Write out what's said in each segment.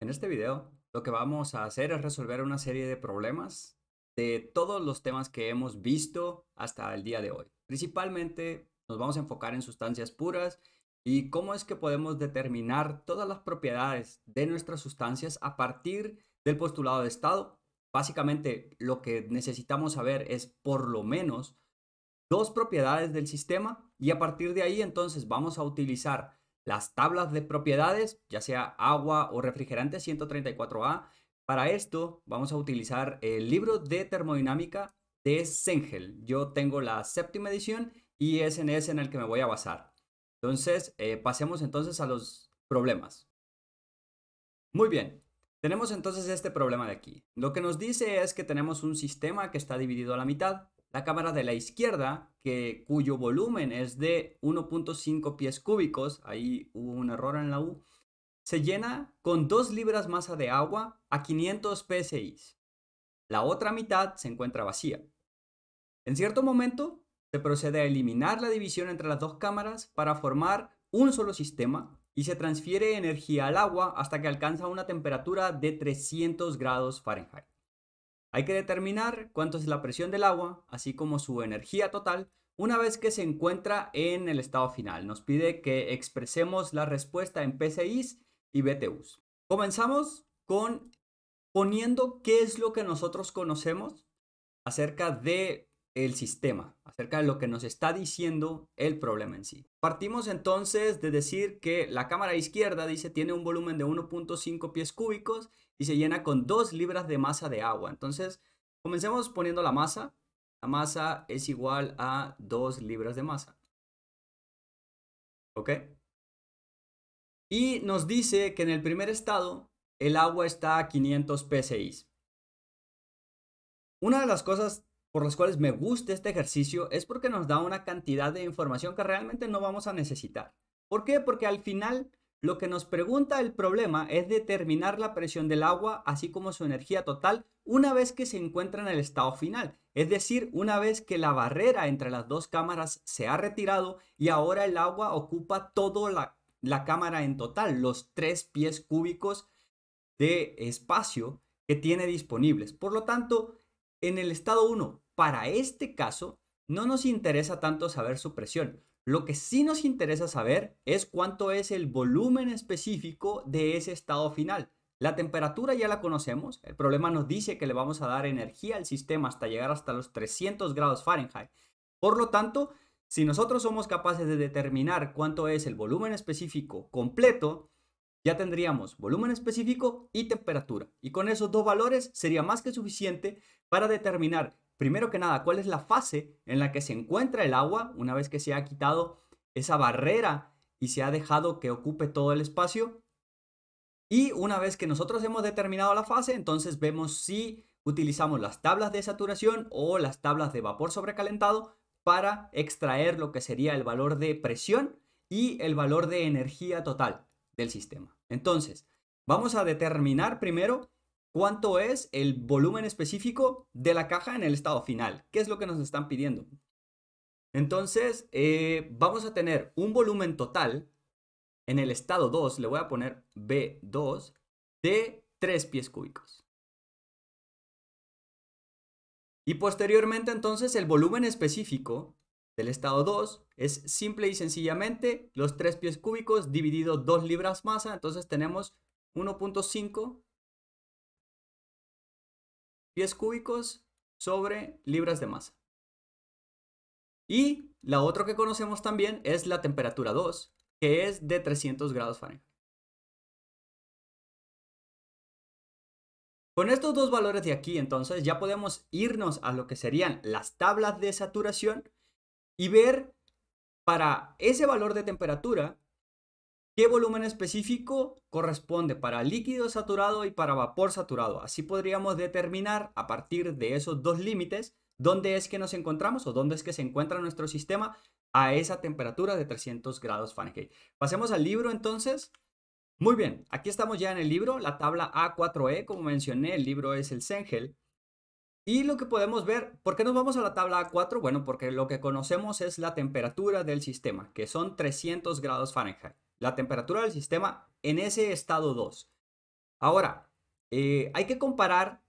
En este video, lo que vamos a hacer es resolver una serie de problemas de todos los temas que hemos visto hasta el día de hoy. Principalmente nos vamos a enfocar en sustancias puras y cómo es que podemos determinar todas las propiedades de nuestras sustancias a partir del postulado de estado. Básicamente, lo que necesitamos saber es por lo menos dos propiedades del sistema y a partir de ahí entonces vamos a utilizar las tablas de propiedades, ya sea agua o refrigerante 134A. Para esto vamos a utilizar el libro de termodinámica de Sengel. Yo tengo la séptima edición y es en ese en el que me voy a basar. Entonces, pasemos entonces a los problemas. Muy bien, tenemos entonces este problema de aquí. Lo que nos dice es que tenemos un sistema que está dividido a la mitad. La cámara de la izquierda, cuyo volumen es de 1.5 pies cúbicos, ahí hubo un error en la U, se llena con 2 libras masa de agua a 500 psi. La otra mitad se encuentra vacía. En cierto momento, se procede a eliminar la división entre las dos cámaras para formar un solo sistema y se transfiere energía al agua hasta que alcanza una temperatura de 300 grados Fahrenheit. Hay que determinar cuánto es la presión del agua, así como su energía total, una vez que se encuentra en el estado final. Nos pide que expresemos la respuesta en PSI y BTUs. Comenzamos con poniendo qué es lo que nosotros conocemos acerca de el sistema, acerca de lo que nos está diciendo el problema en sí. Partimos entonces de decir que la cámara izquierda dice tiene un volumen de 1.5 pies cúbicos y se llena con 2 libras de masa de agua. Entonces, comencemos poniendo la masa. La masa es igual a 2 libras de masa. ¿Ok? Y nos dice que en el primer estado el agua está a 500 psi. Una de las cosas por las cuales me gusta este ejercicio es porque nos da una cantidad de información que realmente no vamos a necesitar. ¿Por qué? Porque al final lo que nos pregunta el problema es determinar la presión del agua, así como su energía total, una vez que se encuentra en el estado final. Es decir, una vez que la barrera entre las dos cámaras se ha retirado y ahora el agua ocupa toda la cámara en total, los 3 pies cúbicos de espacio que tiene disponibles. Por lo tanto, en el estado 1, para este caso, no nos interesa tanto saber su presión. Lo que sí nos interesa saber es cuánto es el volumen específico de ese estado final. La temperatura ya la conocemos. El problema nos dice que le vamos a dar energía al sistema hasta llegar hasta los 300 grados Fahrenheit. Por lo tanto, si nosotros somos capaces de determinar cuánto es el volumen específico completo, ya tendríamos volumen específico y temperatura. Y con esos dos valores sería más que suficiente para determinar, primero que nada, cuál es la fase en la que se encuentra el agua una vez que se ha quitado esa barrera y se ha dejado que ocupe todo el espacio. Y una vez que nosotros hemos determinado la fase, entonces vemos si utilizamos las tablas de saturación o las tablas de vapor sobrecalentado para extraer lo que sería el valor de presión y el valor de energía total del sistema. Entonces, vamos a determinar primero cuánto es el volumen específico de la caja en el estado final. ¿Qué es lo que nos están pidiendo? Entonces, vamos a tener un volumen total en el estado 2, le voy a poner B2, de 3 pies cúbicos. Y posteriormente entonces el volumen específico del estado 2 es simple y sencillamente los 3 pies cúbicos dividido 2 libras masa. Entonces tenemos 1.5 pies cúbicos sobre libras de masa. Y la otra que conocemos también es la temperatura 2, que es de 300 grados Fahrenheit. Con estos dos valores de aquí, entonces, ya podemos irnos a lo que serían las tablas de saturación y ver para ese valor de temperatura qué volumen específico corresponde para líquido saturado y para vapor saturado. Así podríamos determinar a partir de esos dos límites dónde es que nos encontramos o dónde es que se encuentra nuestro sistema a esa temperatura de 300 grados Fahrenheit. Pasemos al libro entonces. Muy bien, aquí estamos ya en el libro, la tabla A4E, como mencioné, el libro es el Sengel. Y lo que podemos ver, ¿por qué nos vamos a la tabla A4? Bueno, porque lo que conocemos es la temperatura del sistema, que son 300 grados Fahrenheit. La temperatura del sistema en ese estado 2. Ahora, hay que comparar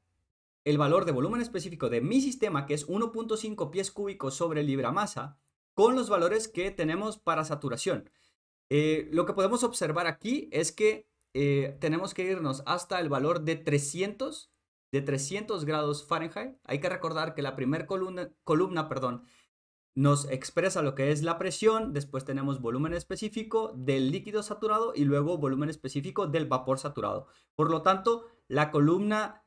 el valor de volumen específico de mi sistema, que es 1.5 pies cúbicos sobre libra masa, con los valores que tenemos para saturación. Lo que podemos observar aquí es que tenemos que irnos hasta el valor de 300 grados Fahrenheit. Hay que recordar que la primera columna, perdón, nos expresa lo que es la presión, después tenemos volumen específico del líquido saturado y luego volumen específico del vapor saturado. Por lo tanto, la columna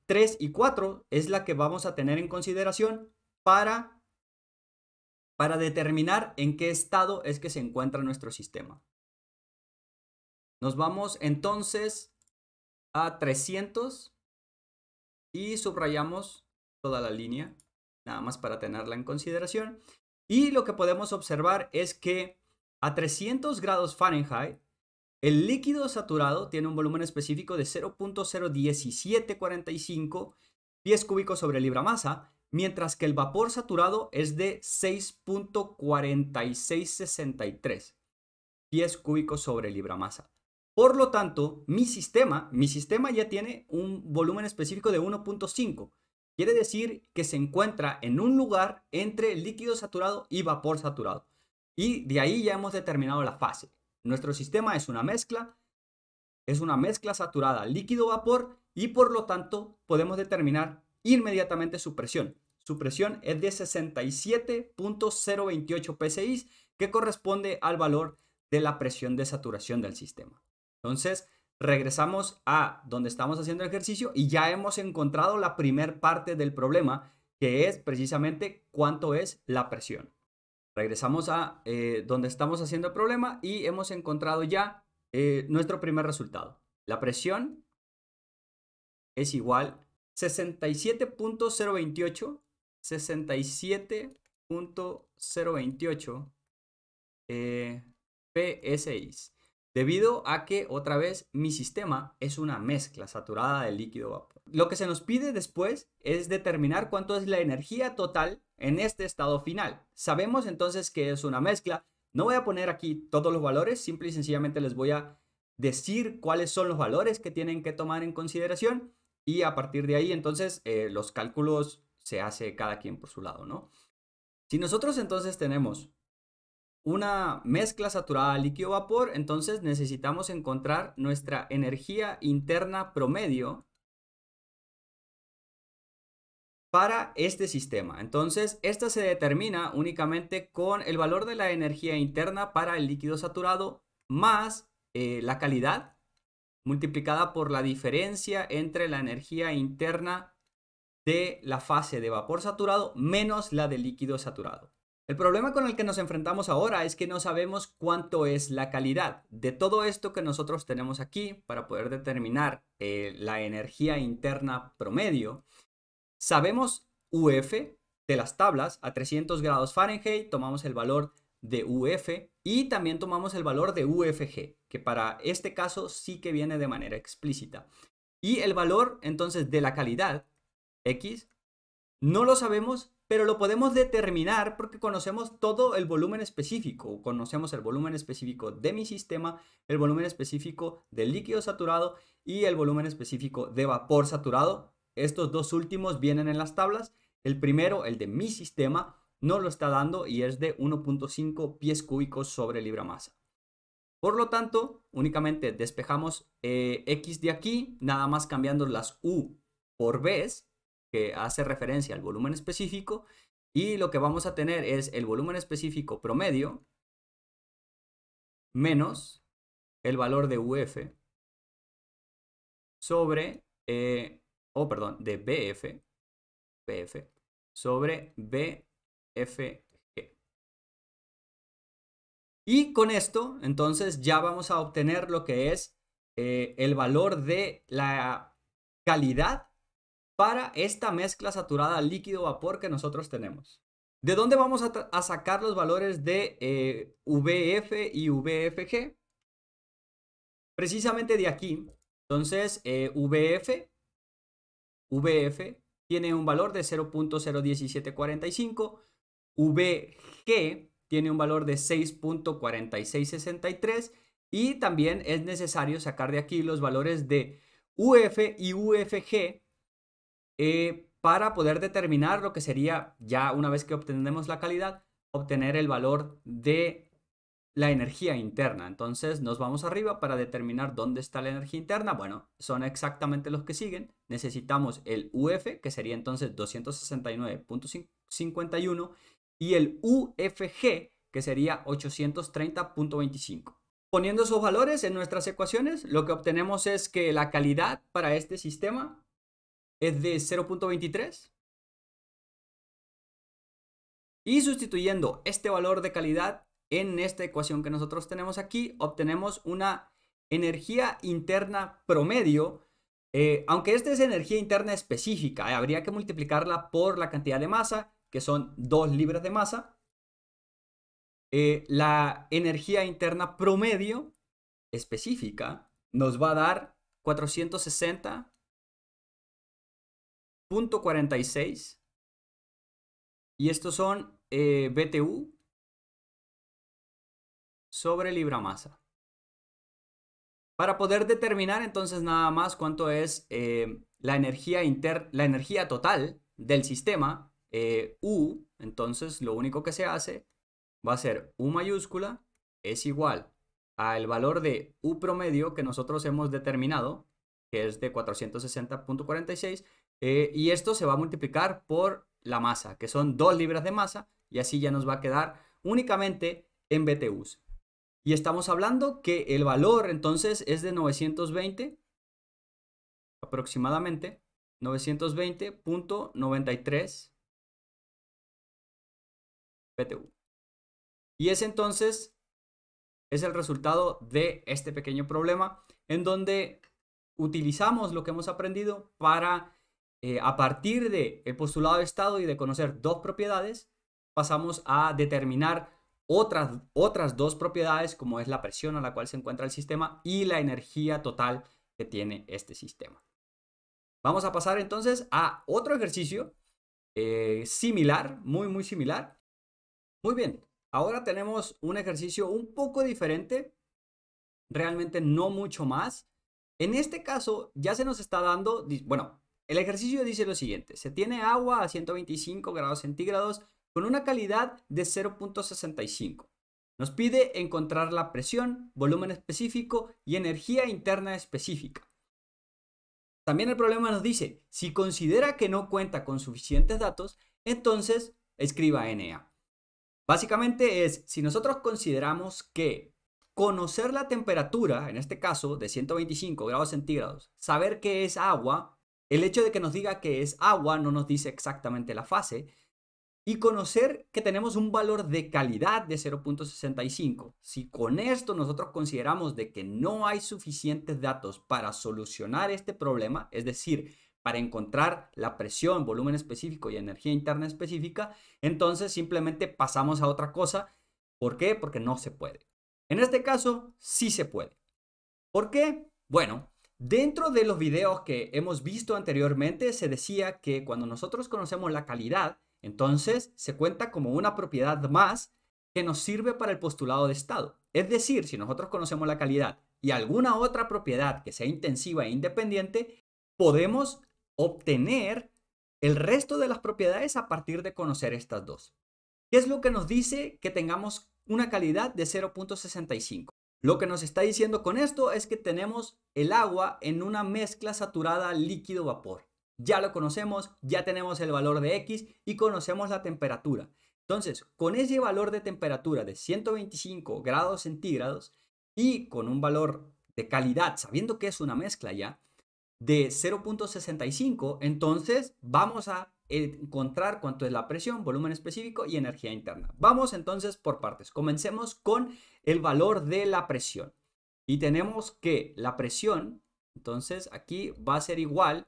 3 y 4 es la que vamos a tener en consideración para determinar en qué estado es que se encuentra nuestro sistema. Nos vamos entonces a 300 y subrayamos toda la línea, nada más para tenerla en consideración. Y lo que podemos observar es que a 300 grados Fahrenheit, el líquido saturado tiene un volumen específico de 0.01745 pies cúbicos sobre libra masa, mientras que el vapor saturado es de 6.4663 pies cúbicos sobre libra masa. Por lo tanto, mi sistema ya tiene un volumen específico de 1.5. Quiere decir que se encuentra en un lugar entre líquido saturado y vapor saturado. Y de ahí ya hemos determinado la fase. Nuestro sistema es una mezcla saturada líquido-vapor y por lo tanto podemos determinar inmediatamente su presión. Su presión es de 67.028 psi, que corresponde al valor de la presión de saturación del sistema. Entonces, regresamos a donde estamos haciendo el ejercicio y ya hemos encontrado la primer parte del problema, que es precisamente cuánto es la presión. Regresamos a donde estamos haciendo el problema y hemos encontrado ya nuestro primer resultado. La presión es igual a 67.028 PSI. Debido a que, otra vez, mi sistema es una mezcla saturada de líquido-vapor. Lo que se nos pide después es determinar cuánto es la energía total en este estado final. Sabemos entonces que es una mezcla. No voy a poner aquí todos los valores, simple y sencillamente les voy a decir cuáles son los valores que tienen que tomar en consideración y a partir de ahí entonces los cálculos se hace cada quien por su lado, ¿no? Si nosotros entonces tenemos una mezcla saturada líquido-vapor, entonces necesitamos encontrar nuestra energía interna promedio para este sistema. Entonces, esta se determina únicamente con el valor de la energía interna para el líquido saturado más la calidad multiplicada por la diferencia entre la energía interna de la fase de vapor saturado menos la de líquido saturado. El problema con el que nos enfrentamos ahora es que no sabemos cuánto es la calidad de todo esto que nosotros tenemos aquí para poder determinar la energía interna promedio. Sabemos UF de las tablas a 300 grados Fahrenheit, tomamos el valor de UF y también tomamos el valor de UFG, que para este caso sí que viene de manera explícita. Y el valor entonces de la calidad X no lo sabemos, pero lo podemos determinar porque conocemos todo el volumen específico. Conocemos el volumen específico de mi sistema, el volumen específico del líquido saturado y el volumen específico de vapor saturado. Estos dos últimos vienen en las tablas. El primero, el de mi sistema, no lo está dando y es de 1.5 pies cúbicos sobre libra masa. Por lo tanto, únicamente despejamos X de aquí, nada más cambiando las U por B, que hace referencia al volumen específico, y lo que vamos a tener es el volumen específico promedio menos el valor de UF sobre, de BF sobre BFG. Y con esto, entonces, ya vamos a obtener lo que es el valor de la calidad para esta mezcla saturada líquido-vapor que nosotros tenemos. ¿De dónde vamos a sacar los valores de VF y VFG? Precisamente de aquí. Entonces, VF tiene un valor de 0.01745, VG tiene un valor de 6.4663 Y también es necesario sacar de aquí los valores de UF y UFG para poder determinar lo que sería, ya una vez que obtenemos la calidad, obtener el valor de la energía interna. Entonces nos vamos arriba para determinar dónde está la energía interna. Bueno, son exactamente los que siguen. Necesitamos el UF, que sería entonces 269.51, y el UFG, que sería 830.25. Poniendo esos valores en nuestras ecuaciones, lo que obtenemos es que la calidad para este sistema es de 0.23. Y sustituyendo este valor de calidad en esta ecuación que nosotros tenemos aquí, obtenemos una energía interna promedio. Aunque esta es energía interna específica, habría que multiplicarla por la cantidad de masa, que son 2 libras de masa. La energía interna promedio específica nos va a dar 460.46. Y estos son BTU sobre libra masa. Para poder determinar entonces nada más cuánto es la energía total del sistema, U, entonces lo único que se hace va a ser U mayúscula es igual al valor de U promedio que nosotros hemos determinado, que es de 460.46, y esto se va a multiplicar por la masa, que son 2 libras de masa, y así ya nos va a quedar únicamente en BTUs. Y estamos hablando que el valor entonces es de 920, aproximadamente 920.93 BTU. Y ese entonces es el resultado de este pequeño problema en donde utilizamos lo que hemos aprendido para, a partir del postulado de estado y de conocer dos propiedades, pasamos a determinar otras dos propiedades, como es la presión a la cual se encuentra el sistema y la energía total que tiene este sistema. Vamos a pasar entonces a otro ejercicio similar, muy similar. Muy bien, ahora tenemos un ejercicio un poco diferente, realmente no mucho más. En este caso ya se nos está dando, bueno, el ejercicio dice lo siguiente: se tiene agua a 125 grados centígrados con una calidad de 0.65. Nos pide encontrar la presión, volumen específico y energía interna específica. También el problema nos dice, si considera que no cuenta con suficientes datos, entonces escriba NA. Básicamente es, si nosotros consideramos que conocer la temperatura, en este caso de 125 grados centígrados, saber que es agua, el hecho de que nos diga que es agua no nos dice exactamente la fase, y conocer que tenemos un valor de calidad de 0.65. Si con esto nosotros consideramos de que no hay suficientes datos para solucionar este problema, es decir, para encontrar la presión, volumen específico y energía interna específica, entonces simplemente pasamos a otra cosa. ¿Por qué? Porque no se puede. En este caso, sí se puede. ¿Por qué? Bueno, dentro de los videos que hemos visto anteriormente se decía que cuando nosotros conocemos la calidad, entonces se cuenta como una propiedad más que nos sirve para el postulado de estado. Es decir, si nosotros conocemos la calidad y alguna otra propiedad que sea intensiva e independiente, podemos obtener el resto de las propiedades a partir de conocer estas dos. ¿Qué es lo que nos dice que tengamos una calidad de 0.65? Lo que nos está diciendo con esto es que tenemos el agua en una mezcla saturada líquido-vapor. Ya lo conocemos, ya tenemos el valor de X y conocemos la temperatura. Entonces, con ese valor de temperatura de 125 grados centígrados y con un valor de calidad, sabiendo que es una mezcla ya, de 0.65, entonces vamos a encontrar cuánto es la presión, volumen específico y energía interna. Vamos entonces por partes. Comencemos con el valor de la presión. Y tenemos que la presión, entonces aquí va a ser igual,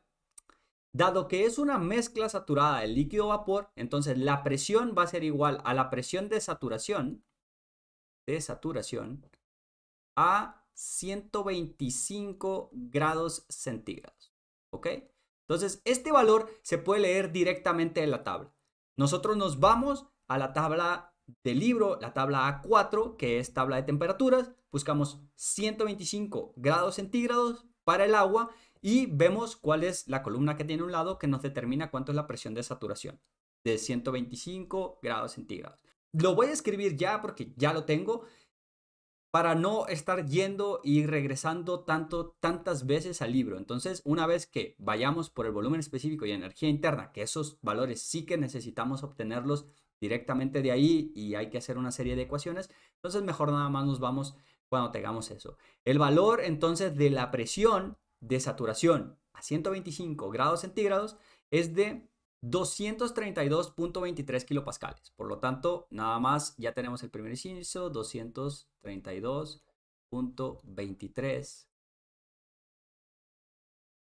dado que es una mezcla saturada de líquido-vapor, entonces la presión va a ser igual a la presión de saturación a 125 grados centígrados. ¿Ok? Entonces, este valor se puede leer directamente en la tabla. Nosotros nos vamos a la tabla del libro, la tabla A4, que es tabla de temperaturas, buscamos 125 grados centígrados para el agua y vemos cuál es la columna que tiene un lado que nos determina cuánto es la presión de saturación de 125 grados centígrados. Lo voy a escribir ya porque ya lo tengo para no estar yendo y regresando tantas veces al libro. Entonces, una vez que vayamos por el volumen específico y energía interna, que esos valores sí que necesitamos obtenerlos directamente de ahí y hay que hacer una serie de ecuaciones, entonces mejor nada más nos vamos cuando tengamos eso. El valor entonces de la presión de saturación a 125 grados centígrados es de 232.23 kilopascales. Por lo tanto, nada más ya tenemos el primer inciso, 232.23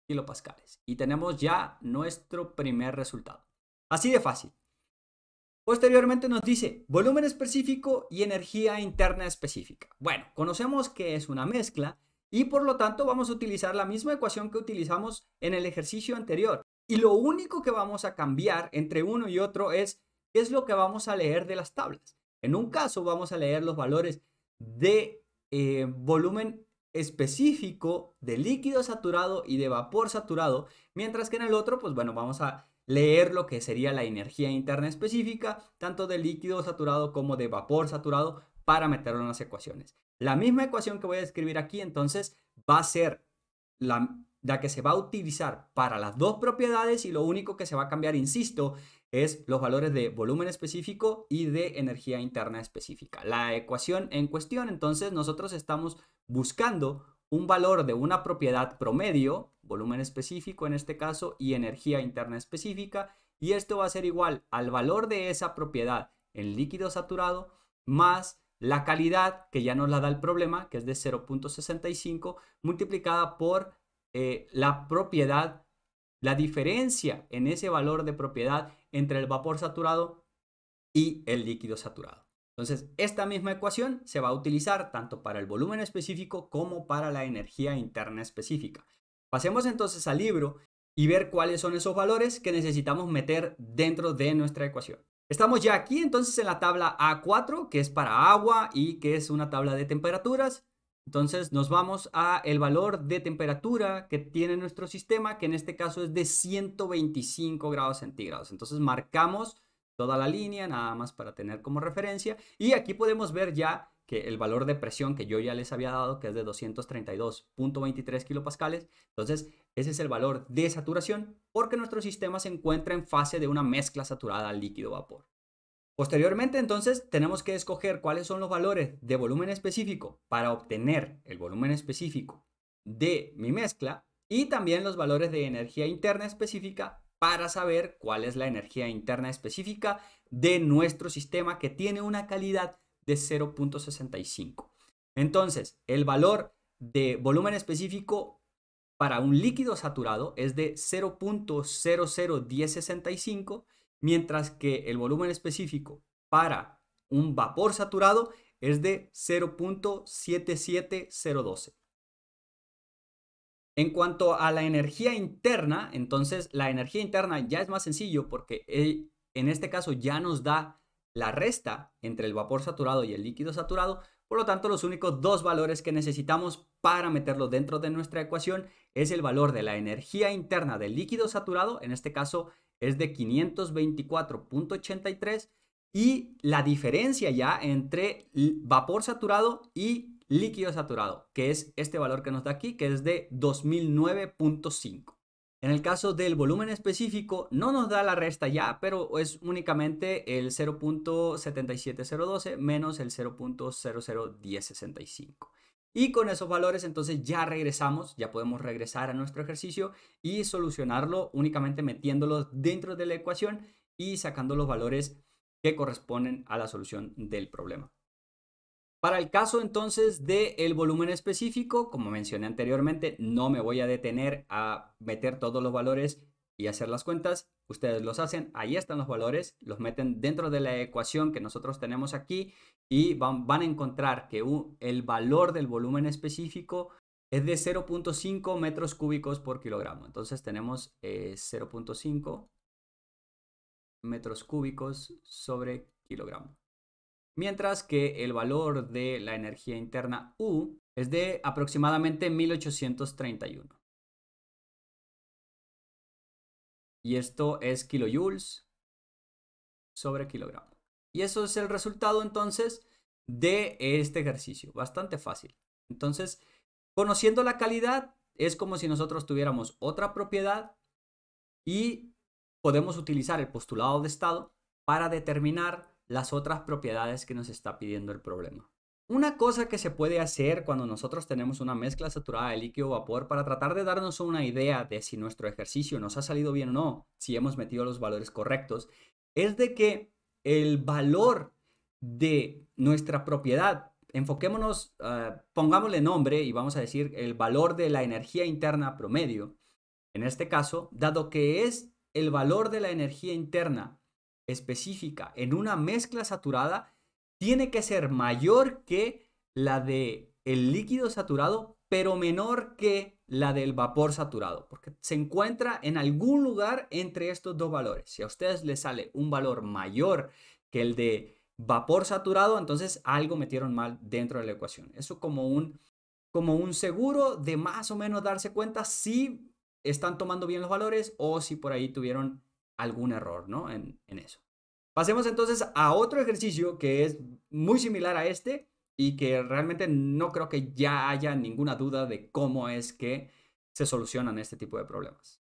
kilopascales. Y tenemos ya nuestro primer resultado. Así de fácil. Posteriormente nos dice volumen específico y energía interna específica. Bueno, conocemos que es una mezcla y por lo tanto vamos a utilizar la misma ecuación que utilizamos en el ejercicio anterior. Y lo único que vamos a cambiar entre uno y otro es qué es lo que vamos a leer de las tablas. En un caso vamos a leer los valores de volumen específico, de líquido saturado y de vapor saturado, mientras que en el otro, pues bueno, vamos a leer lo que sería la energía interna específica, tanto de líquido saturado como de vapor saturado, para meterlo en las ecuaciones. La misma ecuación que voy a escribir aquí, entonces, va a ser la que se va a utilizar para las dos propiedades y lo único que se va a cambiar, insisto, es los valores de volumen específico y de energía interna específica. La ecuación en cuestión, entonces, nosotros estamos buscando un valor de una propiedad promedio, volumen específico en este caso, y energía interna específica, y esto va a ser igual al valor de esa propiedad en líquido saturado más la calidad, que ya nos la da el problema, que es de 0.65, multiplicada por la propiedad, la diferencia en ese valor de propiedad entre el vapor saturado y el líquido saturado. Entonces, esta misma ecuación se va a utilizar tanto para el volumen específico como para la energía interna específica. Pasemos entonces al libro y ver cuáles son esos valores que necesitamos meter dentro de nuestra ecuación. Estamos ya aquí entonces en la tabla A4, que es para agua y que es una tabla de temperaturas. Entonces nos vamos a el valor de temperatura que tiene nuestro sistema, que en este caso es de 125 grados centígrados. Entonces marcamos toda la línea, nada más para tener como referencia. Y aquí podemos ver ya que el valor de presión que yo ya les había dado, que es de 232.23 kilopascales. Entonces, ese es el valor de saturación porque nuestro sistema se encuentra en fase de una mezcla saturada líquido-vapor. Posteriormente, entonces, tenemos que escoger cuáles son los valores de volumen específico para obtener el volumen específico de mi mezcla y también los valores de energía interna específica para saber cuál es la energía interna específica de nuestro sistema que tiene una calidad de 0.65. Entonces, el valor de volumen específico para un líquido saturado es de 0.001065, mientras que el volumen específico para un vapor saturado es de 0.77012. En cuanto a la energía interna, entonces la energía interna ya es más sencillo porque en este caso ya nos da la resta entre el vapor saturado y el líquido saturado. Por lo tanto, los únicos dos valores que necesitamos para meterlo dentro de nuestra ecuación es el valor de la energía interna del líquido saturado, en este caso es de 524.83, y la diferencia ya entre vapor saturado y líquido saturado, que es este valor que nos da aquí, que es de 2009.5. En el caso del volumen específico, no nos da la resta ya, pero es únicamente el 0.77012 menos el 0.001065. Y con esos valores entonces ya regresamos, ya podemos regresar a nuestro ejercicio y solucionarlo únicamente metiéndolos dentro de la ecuación y sacando los valores que corresponden a la solución del problema. Para el caso entonces del volumen específico, como mencioné anteriormente, no me voy a detener a meter todos los valores y hacer las cuentas. Ustedes los hacen, ahí están los valores, los meten dentro de la ecuación que nosotros tenemos aquí y van a encontrar que el valor del volumen específico es de 0.5 metros cúbicos por kilogramo. Entonces tenemos 0.5 metros cúbicos sobre kilogramo. mientras que el valor de la energía interna U es de aproximadamente 1831. Y esto es kilojoules sobre kilogramo. Y eso es el resultado entonces de este ejercicio. Bastante fácil. Entonces, conociendo la calidad, es como si nosotros tuviéramos otra propiedad y podemos utilizar el postulado de estado para determinar las otras propiedades que nos está pidiendo el problema. Una cosa que se puede hacer cuando nosotros tenemos una mezcla saturada de líquido o vapor para tratar de darnos una idea de si nuestro ejercicio nos ha salido bien o no, si hemos metido los valores correctos, es de que el valor de nuestra propiedad, enfoquémonos, pongámosle nombre y vamos a decir el valor de la energía interna promedio. En este caso, dado que es el valor de la energía interna específica en una mezcla saturada, tiene que ser mayor que la de el líquido saturado, pero menor que la del vapor saturado, porque se encuentra en algún lugar entre estos dos valores. Si a ustedes les sale un valor mayor que el de vapor saturado, entonces algo metieron mal dentro de la ecuación. Eso como un seguro de más o menos darse cuenta si están tomando bien los valores o si por ahí tuvieron algún error, ¿no? En eso. Pasemos entonces a otro ejercicio que es muy similar a este y que realmente no creo que ya haya ninguna duda de cómo es que se solucionan este tipo de problemas.